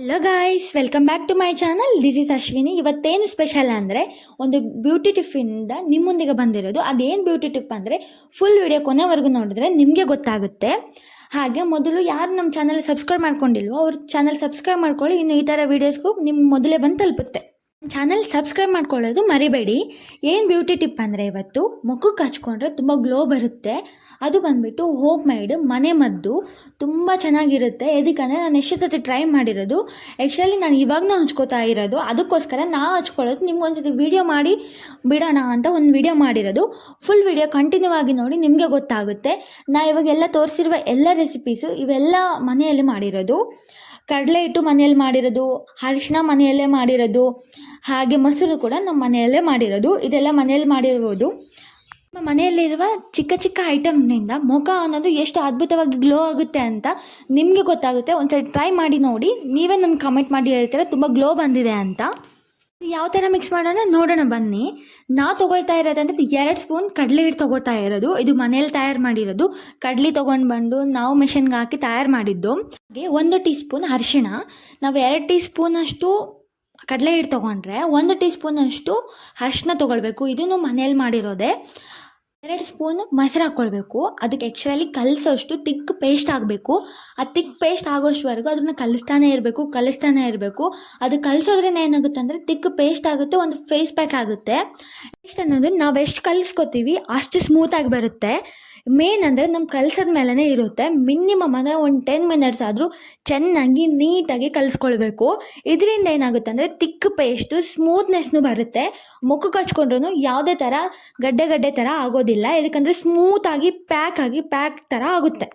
Hello guys, welcome back to my channel. This is Ashwini. ಇವತ್ತೇನು special ಅಂದರೆ ಒಂದು beauty ಟಿಪ್ಪಿಂದ ನಿಮ್ಮ ಮುಂದಿಗೆ ಬಂದಿರೋದು. ಅದೇನು ಬ್ಯೂಟಿ ಟಿಪ್ ಅಂದರೆ ಫುಲ್ ವಿಡಿಯೋ ಕೊನೆವರೆಗೂ ನೋಡಿದ್ರೆ ನಿಮಗೆ ಗೊತ್ತಾಗುತ್ತೆ. ಹಾಗೆ ಮೊದಲು ಯಾರು ನಮ್ಮ ಚಾನಲ್ ಸಬ್ಸ್ಕ್ರೈಬ್ ಮಾಡ್ಕೊಂಡಿಲ್ವೋ ಅವ್ರ ಚಾನಲ್ ಸಬ್ಸ್ಕ್ರೈಬ್ ಮಾಡ್ಕೊಳ್ಳಿ. ಇನ್ನು ಈ ಥರ ವೀಡಿಯೋಸ್ಗೂ ನಿಮ್ಮ ಮೊದಲೇ ಬಂದು ತಲುಪುತ್ತೆ. ಚಾನಲ್ ಸಬ್ಸ್ಕ್ರೈಬ್ ಮಾಡ್ಕೊಳ್ಳೋದು ಮರಿಬೇಡಿ. ಏನು ಬ್ಯೂಟಿ ಟಿಪ್ ಅಂದರೆ ಇವತ್ತು ಮುಖಕ್ಕೆ ಹಚ್ಕೊಂಡ್ರೆ ತುಂಬ ಗ್ಲೋ ಬರುತ್ತೆ. ಅದು ಬಂದುಬಿಟ್ಟು ಹೋಮ್ ಮೇಡ್ ಮನೆ ಮದ್ದು, ತುಂಬ ಚೆನ್ನಾಗಿರುತ್ತೆ. ಎದಕ್ಕಂದರೆ ನಾನು ಎಷ್ಟು ಸತಿ ಟ್ರೈ ಮಾಡಿರೋದು. ಆ್ಯಕ್ಚುಲಿ ನಾನು ಇವಾಗನೂ ಹಚ್ಕೋತಾ ಇರೋದು. ಅದಕ್ಕೋಸ್ಕರ ನಾ ಹಚ್ಕೊಳ್ಳೋದು ನಿಮ್ಗೊಂದು ಸತಿ ವೀಡಿಯೋ ಮಾಡಿ ಬಿಡೋಣ ಅಂತ ಒಂದು ವೀಡಿಯೋ ಮಾಡಿರೋದು. ಫುಲ್ ವೀಡಿಯೋ ಕಂಟಿನ್ಯೂ ಆಗಿ ನೋಡಿ, ನಿಮಗೆ ಗೊತ್ತಾಗುತ್ತೆ. ನಾ ಇವಾಗೆಲ್ಲ ತೋರಿಸಿರುವ ಎಲ್ಲ ರೆಸಿಪೀಸು ಇವೆಲ್ಲ ಮನೆಯಲ್ಲಿ ಮಾಡಿರೋದು. ಕಡಲೆ ಹಿಟ್ಟು ಮನೆಯಲ್ಲಿ ಮಾಡಿರೋದು, ಅರಿಶಿನ ಮನೆಯಲ್ಲೇ ಮಾಡಿರೋದು, ಹಾಗೆ ಮೊಸರು ಕೂಡ ನಮ್ಮ ಮನೆಯಲ್ಲೇ ಮಾಡಿರೋದು. ಇದೆಲ್ಲ ಮನೆಯಲ್ಲಿ ಮಾಡಿರ್ಬೋದು. ನಮ್ಮ ಮನೆಯಲ್ಲಿರುವ ಚಿಕ್ಕ ಚಿಕ್ಕ ಐಟಮ್ನಿಂದ ಮುಖ ಅನ್ನೋದು ಎಷ್ಟು ಅದ್ಭುತವಾಗಿ ಗ್ಲೋ ಆಗುತ್ತೆ ಅಂತ ನಿಮಗೆ ಗೊತ್ತಾಗುತ್ತೆ. ಒಂದ್ಸರಿ ಟ್ರೈ ಮಾಡಿ ನೋಡಿ, ನೀವೇ ನನಗೆ ಕಮೆಂಟ್ ಮಾಡಿ ಹೇಳ್ತೀರಾ ತುಂಬ ಗ್ಲೋ ಬಂದಿದೆ ಅಂತ. ಯಾವ ಥರ ಮಿಕ್ಸ್ ಮಾಡೋಣ ನೋಡೋಣ ಬನ್ನಿ. ನಾವು ತೊಗೊಳ್ತಾ ಇರೋದಂದ್ರೆ 2 ಸ್ಪೂನ್ ಕಡಲೆ ಹಿಟ್ಟು ತೊಗೊಳ್ತಾ ಇರೋದು. ಇದು ಮನೇಲಿ ತಯಾರು ಮಾಡಿರೋದು. ಕಡಲೆ ತೊಗೊಂಡು ಬಂದು ನಾವು ಮಿಷನ್ಗೆ ಹಾಕಿ ತಯಾರು ಮಾಡಿದ್ದು. ಹಾಗೆ 1 ಟೀ ಸ್ಪೂನ್ ಅರಿಶಿಣ. ನಾವು 2 ಟೀ ಸ್ಪೂನಷ್ಟು ಕಡಲೆ ಹಿಟ್ಟು ತೊಗೊಂಡ್ರೆ 1 ಟೀ ಸ್ಪೂನಷ್ಟು ಅರಿಶಿನ ತೊಗೊಳ್ಬೇಕು. ಇದನ್ನು ಮನೇಲಿ ಮಾಡಿರೋದೆ. 2 ಸ್ಪೂನ್ ಮೊಸರು ಹಾಕ್ಕೊಳ್ಬೇಕು. ಅದಕ್ಕೆ ಎಕ್ಸ್ಟ್ರಾಲಿ ಕಲಸೋಷ್ಟು ತಿಕ್ ಪೇಸ್ಟ್ ಆಗಬೇಕು. ಆ ತಿಕ್ ಪೇಸ್ಟ್ ಆಗೋಷ್ಟವರೆಗೂ ಅದನ್ನು ಕಲಿಸ್ತಾನೆ ಇರಬೇಕು. ಅದು ಕಲಿಸೋದ್ರಿಂದ ಏನಾಗುತ್ತೆ ಅಂದರೆ ತಿಕ್ ಪೇಸ್ಟ್ ಆಗುತ್ತೆ, ಒಂದು ಫೇಸ್ ಪ್ಯಾಕ್ ಆಗುತ್ತೆ. ನೆಕ್ಸ್ಟ್ ಅನ್ನೋದು ನಾವು ಎಷ್ಟು ಕಲಿಸ್ಕೊತೀವಿ ಅಷ್ಟು ಸ್ಮೂತಾಗಿ ಬರುತ್ತೆ. ಮೇನ್ ಅಂದರೆ ನಮ್ಮ ಕಲಿಸೋದ ಮೇಲೇ ಇರುತ್ತೆ. ಮಿನಿಮಮ್ ಅಂದರೆ ಒಂದು 10 ಮಿನಿಟ್ಸ್ ಆದರೂ ಚೆನ್ನಾಗಿ ನೀಟಾಗಿ ಕಲಿಸ್ಕೊಳ್ಬೇಕು. ಇದರಿಂದ ಏನಾಗುತ್ತೆ ಅಂದರೆ ತಿಕ್ ಪೇಸ್ಟು ಸ್ಮೂತ್ನೆಸ್ನು ಬರುತ್ತೆ. ಮುಖಕ್ಕೆ ಹಚ್ಕೊಂಡ್ರೂ ಯಾವುದೇ ಥರ ಗಡ್ಡೆ ಥರ ಆಗೋದಿಲ್ಲ. ಇದಕ್ಕಂದರೆ ಸ್ಮೂತಾಗಿ ಪ್ಯಾಕ್ ಥರ ಆಗುತ್ತೆ.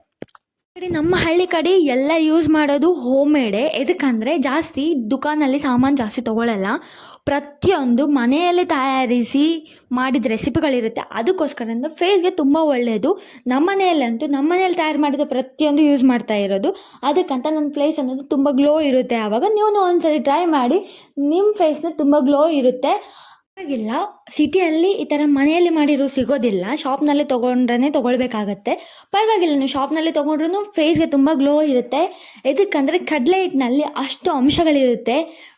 ನಮ್ಮ ಹಳ್ಳಿ ಕಡೆ ಎಲ್ಲ ಯೂಸ್ ಮಾಡೋದು ಹೋಮ್ ಮೇಡೇ. ಎದಕ್ಕಂದರೆ ಜಾಸ್ತಿ ದುಕಾನಲ್ಲಿ ಸಾಮಾನು ಜಾಸ್ತಿ ತೊಗೊಳ್ಳಲ್ಲ. ಪ್ರತಿಯೊಂದು ಮನೆಯಲ್ಲೇ ತಯಾರಿಸಿ ಮಾಡಿದ ರೆಸಿಪಿಗಳಿರುತ್ತೆ. ಅದಕ್ಕೋಸ್ಕರ ಫೇಸ್ಗೆ ತುಂಬ ಒಳ್ಳೆಯದು. ನಮ್ಮ ಮನೆಯಲ್ಲಿ ತಯಾರು ಮಾಡಿದ ಪ್ರತಿಯೊಂದು ಯೂಸ್ ಮಾಡ್ತಾ ಇರೋದು. ಅದಕ್ಕಂತ ನನ್ನ ಫೇಸ್ ಅನ್ನೋದು ತುಂಬ ಗ್ಲೋ ಇರುತ್ತೆ. ಆವಾಗ ನೀವು ಒಂದ್ಸರಿ ಟ್ರೈ ಮಾಡಿ, ನಿಮ್ಮ ಫೇಸ್ನ ತುಂಬ ಗ್ಲೋ ಇರುತ್ತೆ. ಇಲ್ಲ, ಸಿಟಿಯಲ್ಲಿ ಈ ಥರ ಮನೆಯಲ್ಲಿ ಮಾಡಿರೋ ಸಿಗೋದಿಲ್ಲ. ಶಾಪ್ನಲ್ಲಿ ತೊಗೊಳ್ಬೇಕಾಗತ್ತೆ. ಪರವಾಗಿಲ್ಲ, ನೀವು ಶಾಪ್ನಲ್ಲಿ ತೊಗೊಂಡ್ರೂ ಫೇಸ್ಗೆ ತುಂಬ ಗ್ಲೋ ಇರುತ್ತೆ. ಎದಕ್ಕಂದರೆ ಕಡಲೆ ಹಿಟ್ಟಿನಲ್ಲಿ ಅಷ್ಟು ಅಂಶಗಳಿರುತ್ತೆ.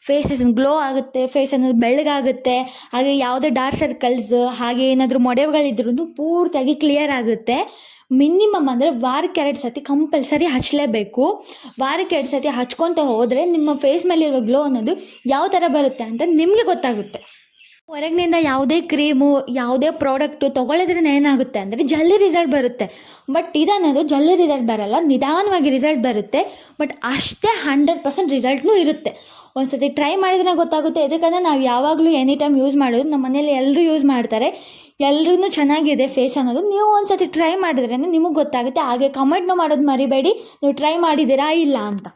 ಫೇಸ್ ಗ್ಲೋ ಆಗುತ್ತೆ, ಫೇಸ್ ಅನ್ನೋದು ಬೆಳ್ಳಗಾಗುತ್ತೆ. ಹಾಗೆ ಯಾವುದೇ ಡಾರ್ಕ್ ಸರ್ಕಲ್ಸ್ ಹಾಗೆ ಏನಾದರೂ ಮೊಡವೆಗಳಿದ್ರೂ ಪೂರ್ತಿಯಾಗಿ ಕ್ಲಿಯರ್ ಆಗುತ್ತೆ. ಮಿನಿಮಮ್ ಅಂದರೆ ವಾರಕ್ಕೆ 2 ಸತಿ ಕಂಪಲ್ಸರಿ ಹಚ್ಚಲೇಬೇಕು. ವಾರಕ್ಕೆ 2 ಸತಿ ಹಚ್ಕೊತ ಹೋದರೆ ನಿಮ್ಮ ಫೇಸ್ ಮೇಲಿರುವ ಗ್ಲೋ ಅನ್ನೋದು ಯಾವ ಥರ ಬರುತ್ತೆ ಅಂತ ನಿಮಗೆ ಗೊತ್ತಾಗುತ್ತೆ. ಹೊರಗಿನಿಂದ ಯಾವುದೇ ಕ್ರೀಮು ಯಾವುದೇ ಪ್ರಾಡಕ್ಟು ತೊಗೊಳ್ಳೋದ್ರಿಂದ ಏನಾಗುತ್ತೆ ಅಂದರೆ ಜಲ್ದಿ ರಿಸಲ್ಟ್ ಬರುತ್ತೆ. ಬಟ್ ಇದನ್ನೋದು ಜಲ್ದಿ ರಿಸಲ್ಟ್ ಬರಲ್ಲ, ನಿಧಾನವಾಗಿ ರಿಸಲ್ಟ್ ಬರುತ್ತೆ. ಬಟ್ ಅಷ್ಟೇ 100% ರಿಸಲ್ಟ್ನೂ ಇರುತ್ತೆ. ಒಂದು ಸತಿ ಟ್ರೈ ಮಾಡಿದ್ರೆ ಗೊತ್ತಾಗುತ್ತೆ. ಇದಕ್ಕಂದರೆ ನಾವು ಯಾವಾಗಲೂ ಎನಿ ಟೈಮ್ ಯೂಸ್ ಮಾಡೋದು. ನಮ್ಮ ಮನೇಲಿ ಎಲ್ಲರೂ ಯೂಸ್ ಮಾಡ್ತಾರೆ, ಎಲ್ಲರೂ ಚೆನ್ನಾಗಿದೆ ಫೇಸ್ ಅನ್ನೋದು. ನೀವು ಒಂದು ಸತಿ ಟ್ರೈ ಮಾಡಿದ್ರೆ ನಿಮಗೆ ಗೊತ್ತಾಗುತ್ತೆ. ಹಾಗೆ ಕಮೆಂಟ್ನೂ ಮಾಡೋದು ಮರಿಬೇಡಿ, ನೀವು ಟ್ರೈ ಮಾಡಿದ್ದೀರಾ ಇಲ್ಲ ಅಂತ.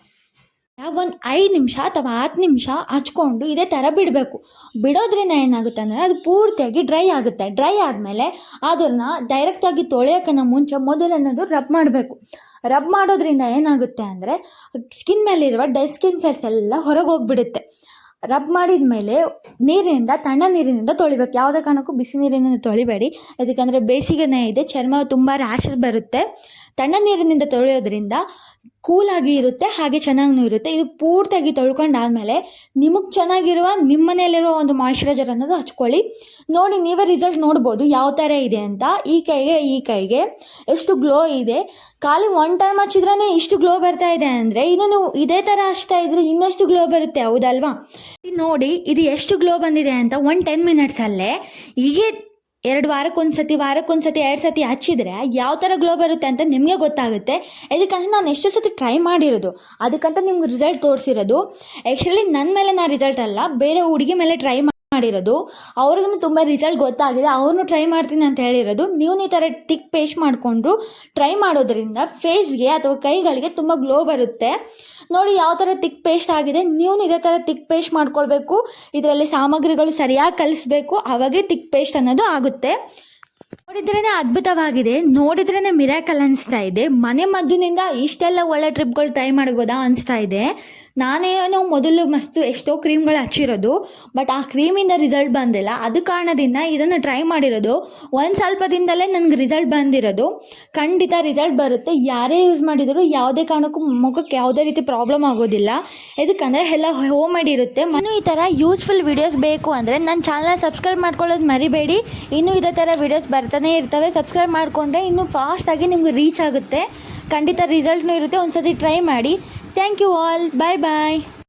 ಒಂದು 5 ನಿಮಿಷ ಅಥವಾ 10 ನಿಮಿಷ ಹಚ್ಕೊಂಡು ಇದೇ ಥರ ಬಿಡಬೇಕು. ಬಿಡೋದ್ರಿಂದ ಏನಾಗುತ್ತೆ ಅಂದರೆ ಅದು ಪೂರ್ತಿಯಾಗಿ ಡ್ರೈ ಆಗುತ್ತೆ. ಡ್ರೈ ಆದಮೇಲೆ ಅದನ್ನು ಡೈರೆಕ್ಟಾಗಿ ತೊಳೆಯೋಕ್ಕನ್ನ ಮುಂಚೆ ಮೊದಲನ್ನೋದು ರಬ್ ಮಾಡಬೇಕು. ರಬ್ ಮಾಡೋದ್ರಿಂದ ಏನಾಗುತ್ತೆ ಅಂದರೆ ಸ್ಕಿನ್ ಮೇಲಿರುವ ಡೆಡ್ ಸ್ಕಿನ್ ಸೆಲ್ಸ್ ಎಲ್ಲ ಹೊರಗೆ ಹೋಗಿಬಿಡುತ್ತೆ. ರಬ್ ಮಾಡಿದ ಮೇಲೆ ತಣ್ಣ ನೀರಿನಿಂದ ತೊಳಿಬೇಕು. ಯಾವುದೇ ಕಾರಣಕ್ಕೂ ಬಿಸಿ ನೀರಿನಿಂದ ತೊಳಿಬೇಡಿ. ಯಾಕಂದರೆ ಬೇಸಿಗೆನೇ ಇದೆ, ಚರ್ಮ ತುಂಬ ರ್ಯಾಷಸ್ ಬರುತ್ತೆ. ತಣ್ಣ ನೀರಿನಿಂದ ತೊಳೆಯೋದ್ರಿಂದ ಕೂಲಾಗಿ ಇರುತ್ತೆ, ಹಾಗೆ ಚೆನ್ನಾಗೂ ಇರುತ್ತೆ. ಇದು ಪೂರ್ತಿಯಾಗಿ ತೊಳ್ಕೊಂಡಾದಮೇಲೆ ನಿಮಗೆ ಚೆನ್ನಾಗಿರುವ ನಿಮ್ಮ ಮನೆಯಲ್ಲಿರುವ ಒಂದು ಮಾಯ್ಶ್ಚರೈಸರ್ ಅನ್ನೋದು ಹಚ್ಕೊಳ್ಳಿ. ನೋಡಿ, ನೀವೇ ರಿಸಲ್ಟ್ ನೋಡ್ಬೋದು ಯಾವ ಥರ ಇದೆ ಅಂತ. ಈ ಕೈಗೆ ಎಷ್ಟು ಗ್ಲೋ ಇದೆ. ಖಾಲಿ 1 ಟೈಮ್ ಹಚ್ಚಿದ್ರೇ ಇಷ್ಟು ಗ್ಲೋ ಬರ್ತಾ ಇದೆ ಅಂದರೆ ಇನ್ನು ನೀವು ಇದೇ ಥರ ಹಚ್ತಾ ಇದ್ರೆ ಇನ್ನೆಷ್ಟು ಗ್ಲೋ ಬರುತ್ತೆ, ಹೌದಲ್ವಾ? ನೋಡಿ ಇದು ಎಷ್ಟು ಗ್ಲೋ ಬಂದಿದೆ ಅಂತ 10 ಮಿನಿಟ್ಸಲ್ಲೇ. ಹೀಗೆ 2 ವಾರಕ್ಕೊಂದ್ಸತಿ 2 ಸತಿ ಹಚ್ಚಿದರೆ ಯಾವ ಥರ ಗ್ಲೋ ಬರುತ್ತೆ ಅಂತ ನಿಮಗೆ ಗೊತ್ತಾಗುತ್ತೆ. ಇದಕ್ಕಂತ ನಾನು ಎಷ್ಟು ಸತಿ ಟ್ರೈ ಮಾಡಿರೋದು, ಅದಕ್ಕಂತ ನಿಮ್ಗೆ ರಿಸಲ್ಟ್ ತೋರಿಸಿರೋದು. ಆ್ಯಕ್ಚುಲಿ ನನ್ನ ಮೇಲೆ ನಾ ರಿಸಲ್ಟ್ ಅಲ್ಲ, ಬೇರೆ ಹುಡುಗಿ ಮೇಲೆ ಟ್ರೈ ಮಾಡಿರೋದು. ಅವ್ರಿಗೂ ತುಂಬ ರಿಸಲ್ಟ್ ಗೊತ್ತಾಗಿದೆ, ಅವ್ರನ್ನೂ ಟ್ರೈ ಮಾಡ್ತೀನಿ ಅಂತ ಹೇಳಿರೋದು. ನೀವು ಈ ಥರ ತಿಕ್ ಪೇಸ್ಟ್ ಮಾಡಿಕೊಂಡು ಟ್ರೈ ಮಾಡೋದ್ರಿಂದ ಫೇಸ್ಗೆ ಅಥವಾ ಕೈಗಳಿಗೆ ತುಂಬ ಗ್ಲೋ ಬರುತ್ತೆ. ನೋಡಿ ಯಾವ ಥರ ತಿಕ್ ಪೇಸ್ಟ್ ಆಗಿದೆ. ನೀವು ಇದೇ ಥರ ತಿಕ್ ಪೇಸ್ಟ್ ಮಾಡ್ಕೊಳ್ಬೇಕು. ಇದರಲ್ಲಿ ಸಾಮಗ್ರಿಗಳು ಸರಿಯಾಗಿ ಕಲಿಸ್ಬೇಕು, ಆವಾಗೇ ತಿಕ್ ಪೇಸ್ಟ್ ಅನ್ನೋದು ಆಗುತ್ತೆ. ನೋಡಿದ್ರೇ ಅದ್ಭುತವಾಗಿದೆ, ನೋಡಿದ್ರೇ ಮಿರಾಕಲ್ ಅನಿಸ್ತಾ ಇದೆ. ಮನೆ ಮದ್ದಿನಿಂದ ಇಷ್ಟೆಲ್ಲ ಒಳ್ಳೆ ಟ್ರಿಪ್ಗಳು ಟ್ರೈ ಮಾಡ್ಬೋದಾ ಅನಿಸ್ತಾ ಇದೆ. ನಾನೇನೋ ಮೊದಲು ಮಸ್ತ್ ಎಷ್ಟೋ ಕ್ರೀಮ್ಗಳು ಹಚ್ಚಿರೋದು, ಬಟ್ ಆ ಕ್ರೀಮಿಂದ ರಿಸಲ್ಟ್ ಬಂದಿಲ್ಲ. ಅದು ಕಾರಣದಿಂದ ಇದನ್ನು ಟ್ರೈ ಮಾಡಿರೋದು. ಒಂದು ಸ್ವಲ್ಪ ದಿನದಲ್ಲೇ ನನಗೆ ರಿಸಲ್ಟ್ ಬಂದಿರೋದು. ಖಂಡಿತ ರಿಸಲ್ಟ್ ಬರುತ್ತೆ. ಯಾರೇ ಯೂಸ್ ಮಾಡಿದರೂ ಯಾವುದೇ ಕಾರಣಕ್ಕೂ ಮುಖಕ್ಕೆ ಯಾವುದೇ ರೀತಿ ಪ್ರಾಬ್ಲಮ್ ಆಗೋದಿಲ್ಲ. ಇದಕ್ಕಂದರೆ ಎಲ್ಲ ಹೋಮ್ ಮೇಡ್ ಇರುತ್ತೆ. ಇನ್ನು ಈ ಥರ ಯೂಸ್ಫುಲ್ ವೀಡಿಯೋಸ್ ಬೇಕು ಅಂದರೆ ನನ್ನ ಚಾನಲ್ ಸಬ್ಸ್ಕ್ರೈಬ್ ಮಾಡ್ಕೊಳ್ಳೋದು ಮರಿಬೇಡಿ. ಇನ್ನೂ ಇದೇ ಥರ ವೀಡಿಯೋಸ್ ಬರ್ತಾನೆ ಇರ್ತವೆ. ಸಬ್ಸ್ಕ್ರೈಬ್ ಮಾಡಿಕೊಂಡ್ರೆ ಇನ್ನೂ ಫಾಸ್ಟಾಗಿ ನಿಮ್ಗೆ ರೀಚ್ ಆಗುತ್ತೆ. ಖಂಡಿತ ರಿಸಲ್ಟ್ನೂ ಇರುತ್ತೆ. ಒಂದು ಸತಿ ಟ್ರೈ ಮಾಡಿ. Thank you all. Bye bye.